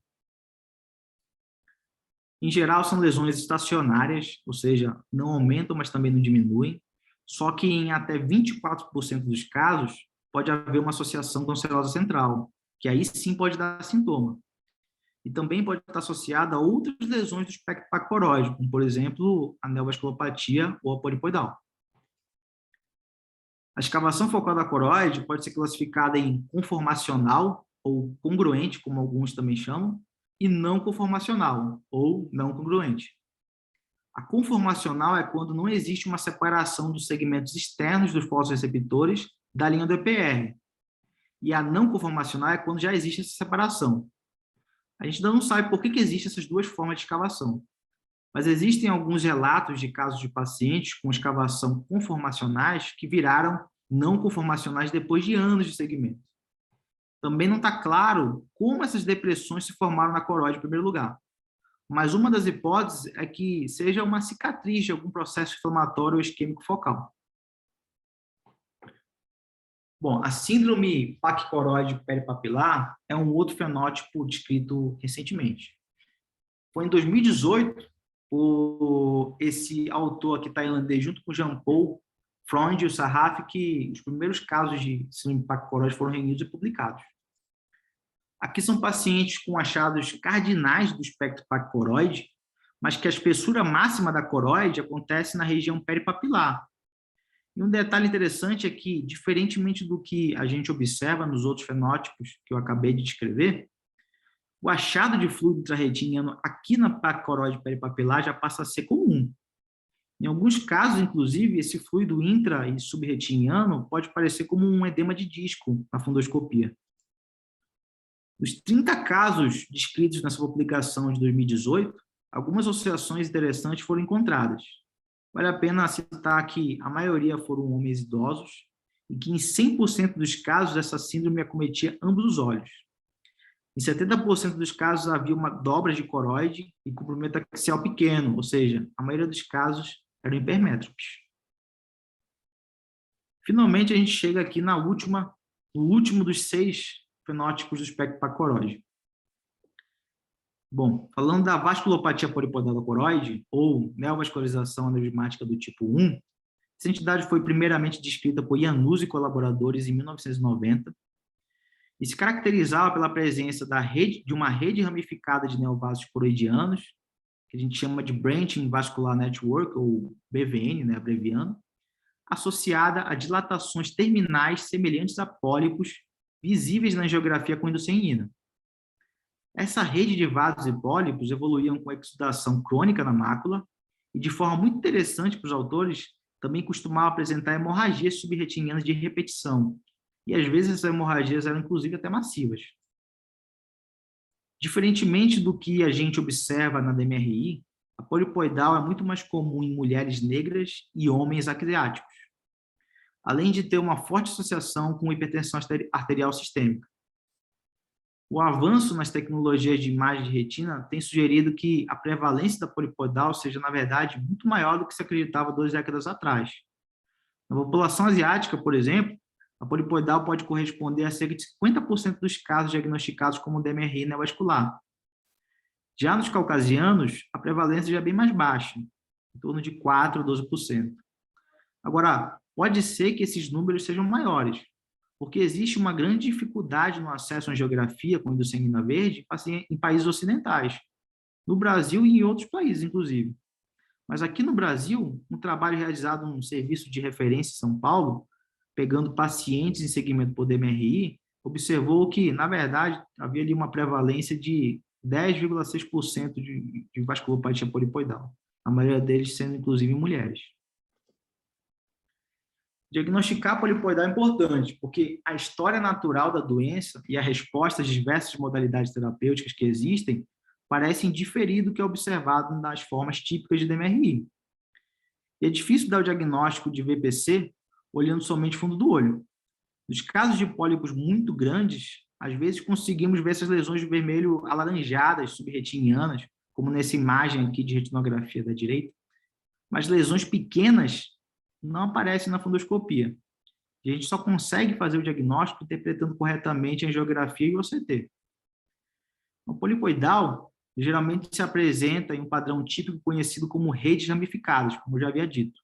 Em geral, são lesões estacionárias, ou seja, não aumentam, mas também não diminuem, só que em até 24% dos casos pode haver uma associação cancerosa central, que aí sim pode dar sintoma. E também pode estar associada a outras lesões do espectro pacoroide, como, por exemplo, a neovasculopatia ou a polipoidal. A escavação focal da coroide pode ser classificada em conformacional ou congruente, como alguns também chamam, e não conformacional ou não congruente. A conformacional é quando não existe uma separação dos segmentos externos dos fotoreceptores da linha do EPR. E a não conformacional é quando já existe essa separação. A gente ainda não sabe por que existem essas duas formas de escavação. Mas existem alguns relatos de casos de pacientes com escavação conformacionais que viraram não conformacionais depois de anos de segmento. Também não está claro como essas depressões se formaram na coroide em primeiro lugar. Mas uma das hipóteses é que seja uma cicatriz de algum processo inflamatório ou isquêmico focal. Bom, a síndrome pacicoroide peripapilar é um outro fenótipo descrito recentemente. Foi em 2018, esse autor aqui tailandês, junto com Jean Paul, Freund e o Sarraf, que os primeiros casos de síndrome pacicoroide foram reunidos e publicados. Aqui são pacientes com achados cardinais do espectro pacicoroide, mas que a espessura máxima da coroide acontece na região peripapilar. E um detalhe interessante é que, diferentemente do que a gente observa nos outros fenótipos que eu acabei de descrever, o achado de fluido intrarretiniano aqui na pacicoroide peripapilar já passa a ser comum. Em alguns casos, inclusive, esse fluido intra- e subretiniano pode parecer como um edema de disco na fundoscopia. Dos 30 casos descritos nessa publicação de 2018, algumas associações interessantes foram encontradas. Vale a pena citar que a maioria foram homens idosos e que em 100% dos casos essa síndrome acometia ambos os olhos. Em 70% dos casos havia uma dobra de coroide e comprimento axial pequeno, ou seja, a maioria dos casos eram hipermétropes. Finalmente, a gente chega aqui no último dos 6 fenótipos do espectro pacicoroide. Bom, falando da vasculopatia polipoidal da coroide, ou neovascularização aneurismática do tipo 1, essa entidade foi primeiramente descrita por Iannuzzi e colaboradores em 1990, e se caracterizava pela presença de uma rede ramificada de neovasos coroidianos, que a gente chama de Branching Vascular Network, ou BVN, né, abreviando, associada a dilatações terminais semelhantes a pólipos visíveis na angiografia com endossanguina. Essa rede de vasos e pólipos evoluíam com exudação crônica na mácula e, de forma muito interessante para os autores, também costumavam apresentar hemorragias subretinianas de repetição, e às vezes essas hemorragias eram inclusive até massivas. Diferentemente do que a gente observa na DMRI, a polipoidal é muito mais comum em mulheres negras e homens asiáticos, além de ter uma forte associação com hipertensão arterial sistêmica. O avanço nas tecnologias de imagem de retina tem sugerido que a prevalência da polipoidal seja, na verdade, muito maior do que se acreditava 2 décadas atrás. Na população asiática, por exemplo, a polipoidal pode corresponder a cerca de 50% dos casos diagnosticados como DMRI neovascular. Já nos caucasianos, a prevalência já é bem mais baixa, em torno de 4% a 12%. Agora, pode ser que esses números sejam maiores, porque existe uma grande dificuldade no acesso à angiografia com endossanguina verde em países ocidentais, no Brasil e em outros países, inclusive. Mas aqui no Brasil, um trabalho realizado num serviço de referência em São Paulo, pegando pacientes em segmento por DMRI, observou que, na verdade, havia ali uma prevalência de 10,6% de vasculopatia polipoidal, a maioria deles sendo, inclusive, mulheres. Diagnosticar a polipoidal é importante, porque a história natural da doença e a resposta às diversas modalidades terapêuticas que existem parecem diferir do que é observado nas formas típicas de DMRI. E é difícil dar o diagnóstico de VPC olhando somente o fundo do olho. Nos casos de pólipos muito grandes, às vezes conseguimos ver essas lesões de vermelho alaranjadas, subretinianas, como nessa imagem aqui de retinografia da direita, mas lesões pequenas não aparecem na fundoscopia. E a gente só consegue fazer o diagnóstico interpretando corretamente a angiografia e o OCT. O polipoidal geralmente se apresenta em um padrão típico conhecido como redes ramificadas, como eu já havia dito.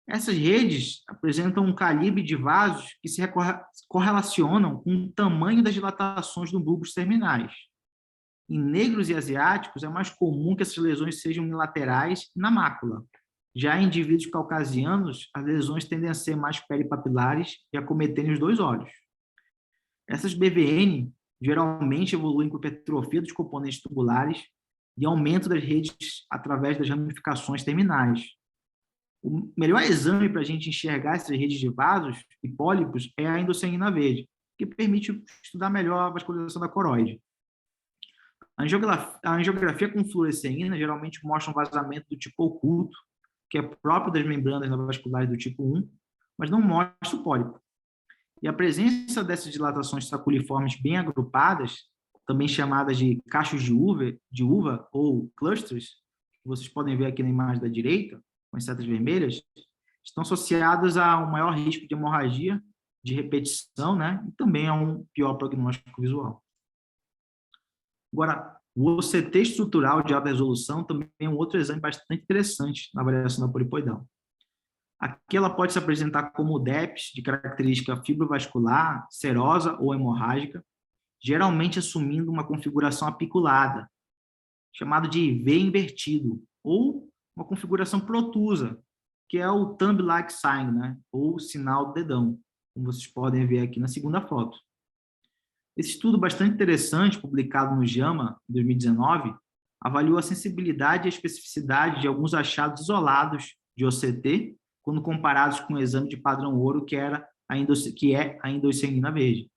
Essas redes apresentam um calibre de vasos que se correlacionam com o tamanho das dilatações dos bulbos terminais. Em negros e asiáticos, é mais comum que essas lesões sejam unilaterais na mácula. Já em indivíduos caucasianos, as lesões tendem a ser mais peripapilares e acometerem os 2 olhos. Essas BVN geralmente evoluem com hipertrofia dos componentes tubulares e aumento das redes através das ramificações terminais. O melhor exame para a gente enxergar essas redes de vasos e pólipos é a endossanguina verde, que permite estudar melhor a vascularização da coroide. A angiografia com fluoresceína geralmente mostra um vazamento do tipo oculto, que é próprio das membranas vasculares do tipo 1, mas não mostra o pólipo. E a presença dessas dilatações saculiformes bem agrupadas, também chamadas de cachos de uva ou clusters, que vocês podem ver aqui na imagem da direita, com as setas vermelhas, estão associadas a um maior risco de hemorragia, de repetição, né? E também a um pior prognóstico visual. Agora, o OCT estrutural de alta resolução também é um outro exame bastante interessante na avaliação da polipoidal. Aqui ela pode se apresentar como DEPs de característica fibrovascular, serosa ou hemorrágica, geralmente assumindo uma configuração apiculada, chamado de V invertido, ou uma configuração protusa, que é o thumb-like sign, né? Ou sinal do dedão, como vocês podem ver aqui na segunda foto. Esse estudo bastante interessante, publicado no JAMA, em 2019, avaliou a sensibilidade e a especificidade de alguns achados isolados de OCT, quando comparados com o exame de padrão ouro, que é a endossanguina verde.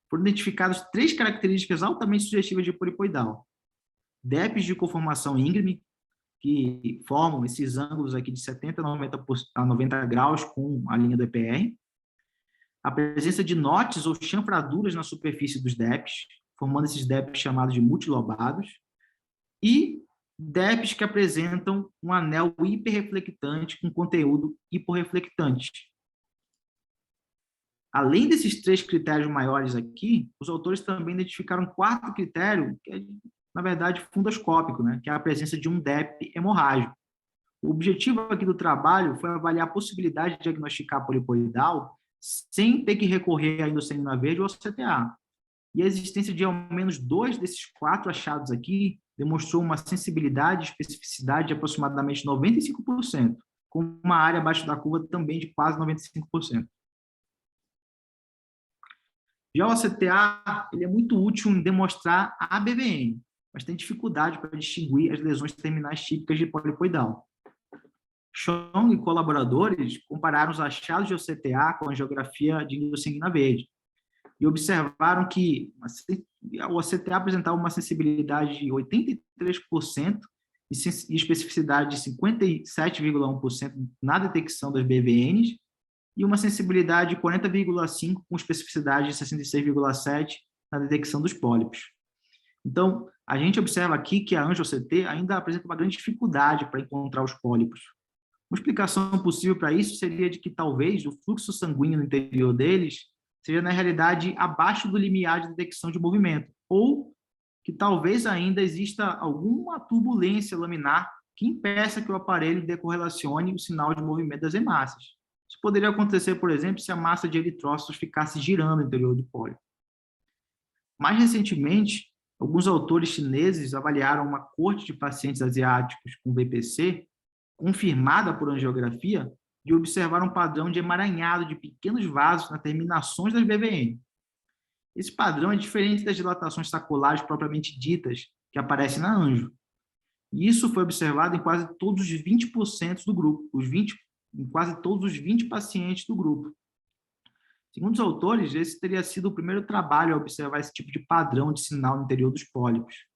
Foram identificadas 3 características altamente sugestivas de polipoidal. DEPs de conformação íngreme, que formam esses ângulos aqui de 70 a 90 graus com a linha do EPR. A presença de notes ou chanfraduras na superfície dos DEPs, formando esses DEPs chamados de multilobados. E DEPs que apresentam um anel hiperreflectante com conteúdo hiporreflectante. Além desses 3 critérios maiores aqui, os autores também identificaram um 4º critério, que é, na verdade, fundoscópico, né? Que é a presença de um DEP hemorrágico. O objetivo aqui do trabalho foi avaliar a possibilidade de diagnosticar a polipoidal sem ter que recorrer à endossanguina verde ou ao CTA. E a existência de ao menos 2 desses 4 achados aqui demonstrou uma sensibilidade e especificidade de aproximadamente 95%, com uma área abaixo da curva também de quase 95%. Já o ACTA, ele é muito útil em demonstrar a ABVN, mas tem dificuldade para distinguir as lesões terminais típicas de polipoidal. Chong e colaboradores compararam os achados de OCTA com a angiografia de endossanguina verde e observaram que o OCTA apresentava uma sensibilidade de 83% e especificidade de 57,1% na detecção das BVNs e uma sensibilidade de 40,5% com especificidade de 66,7% na detecção dos pólipos. Então, a gente observa aqui que a angio-OCT ainda apresenta uma grande dificuldade para encontrar os pólipos. Uma explicação possível para isso seria de que talvez o fluxo sanguíneo no interior deles seja, na realidade, abaixo do limiar de detecção de movimento, ou que talvez ainda exista alguma turbulência laminar que impeça que o aparelho decorrelacione o sinal de movimento das hemácias. Isso poderia acontecer, por exemplo, se a massa de eritrócitos ficasse girando no interior do pólipo. Mais recentemente, alguns autores chineses avaliaram uma corte de pacientes asiáticos com VPC, confirmada por angiografia, e observaram um padrão de emaranhado de pequenos vasos nas terminações das BVN. Esse padrão é diferente das dilatações saculares propriamente ditas, que aparecem na anjo. E isso foi observado em quase todos os 20% do grupo, em quase todos os 20 pacientes do grupo. Segundo os autores, esse teria sido o primeiro trabalho a observar esse tipo de padrão de sinal no interior dos pólipos.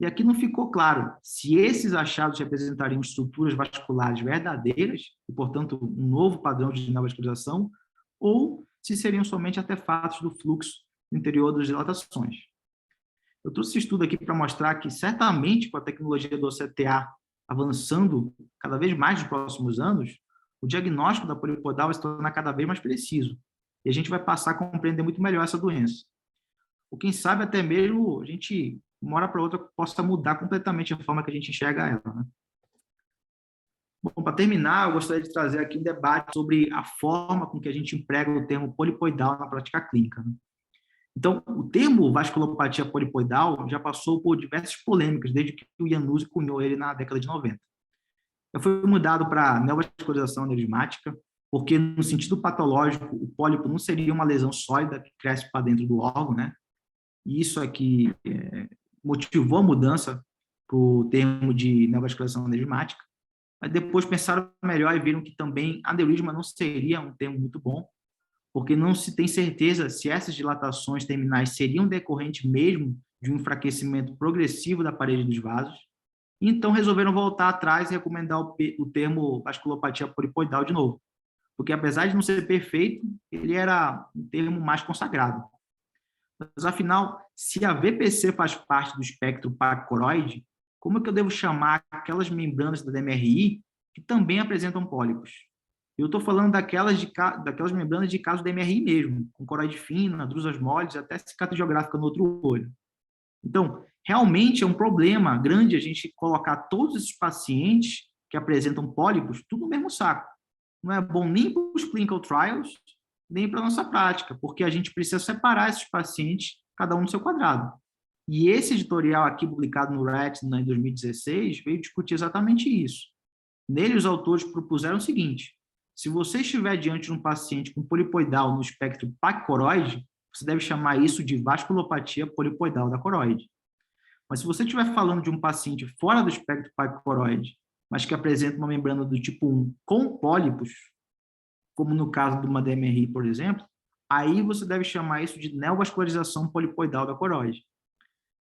E aqui não ficou claro se esses achados representariam estruturas vasculares verdadeiras, e, portanto, um novo padrão de neovascularização, ou se seriam somente artefatos do fluxo no interior das dilatações. Eu trouxe esse estudo aqui para mostrar que, certamente, com a tecnologia do OCTA avançando cada vez mais nos próximos anos, o diagnóstico da polipoidal vai se tornar cada vez mais preciso, e a gente vai passar a compreender muito melhor essa doença. Ou quem sabe até mesmo a gente, uma hora para outra, possa mudar completamente a forma que a gente enxerga ela, né? Bom, para terminar, eu gostaria de trazer aqui um debate sobre a forma com que a gente emprega o termo polipoidal na prática clínica, né? Então, o termo vasculopatia polipoidal já passou por diversas polêmicas, desde que o Januzzi cunhou ele na década de 90. Já foi mudado para neovascularização aneurismática, porque, no sentido patológico, o pólipo não seria uma lesão sólida que cresce para dentro do órgão, né? E isso aqui motivou a mudança para o termo de neovascularização aneurismática. Mas depois pensaram melhor e viram que também aneurisma não seria um termo muito bom, porque não se tem certeza se essas dilatações terminais seriam decorrentes mesmo de um enfraquecimento progressivo da parede dos vasos. Então, resolveram voltar atrás e recomendar o termo vasculopatia polipoidal de novo, porque, apesar de não ser perfeito, ele era um termo mais consagrado. Mas, afinal, se a VPC faz parte do espectro paracoroide, como é que eu devo chamar aquelas membranas da DMRI que também apresentam pólipos? Eu estou falando daquelas membranas de caso DMRI mesmo, com coroide fina, drusas moles, até cicatriz geográfica no outro olho. Então, realmente é um problema grande a gente colocar todos esses pacientes que apresentam pólipos tudo no mesmo saco. Não é bom nem para os clinical trials, nem para a nossa prática, porque a gente precisa separar esses pacientes, cada um no seu quadrado. E esse editorial aqui, publicado no Retina em 2016, veio discutir exatamente isso. Nele, os autores propuseram o seguinte: se você estiver diante de um paciente com polipoidal no espectro paracoroide, você deve chamar isso de vasculopatia polipoidal da coroide. Mas se você estiver falando de um paciente fora do espectro paracoroide, mas que apresenta uma membrana do tipo 1 com pólipos, como no caso de uma DMRI, por exemplo, aí você deve chamar isso de neovascularização polipoidal da coroide.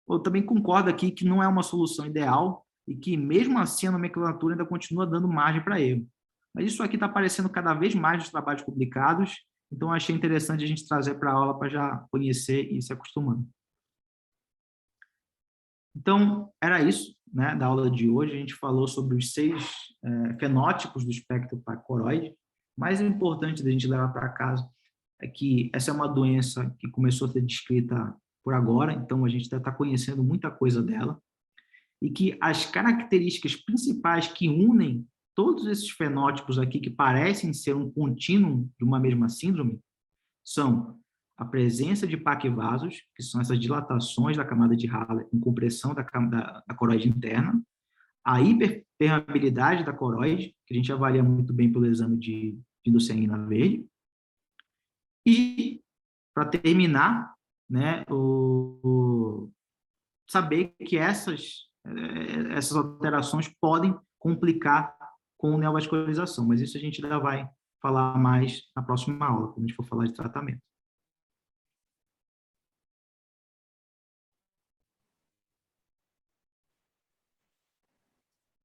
Eu também concordo aqui que não é uma solução ideal e que, mesmo assim, a nomenclatura ainda continua dando margem para erro. Mas isso aqui está aparecendo cada vez mais nos trabalhos publicados, então achei interessante a gente trazer para a aula para já conhecer e se acostumando. Então, era isso, né, da aula de hoje. A gente falou sobre os 6 fenótipos do espectro paracoroide. O mais importante da gente levar para casa é que essa é uma doença que começou a ser descrita por agora, então a gente está conhecendo muita coisa dela, e que as características principais que unem todos esses fenótipos aqui que parecem ser um contínuo de uma mesma síndrome são a presença de paquivasos, que são essas dilatações da camada de Haller com compressão da coroide interna, a hiperpermeabilidade da coroide, que a gente avalia muito bem pelo exame de endoscianina verde, e, para terminar, né, saber que essas alterações podem complicar com neovascularização, mas isso a gente ainda vai falar mais na próxima aula, quando a gente for falar de tratamento.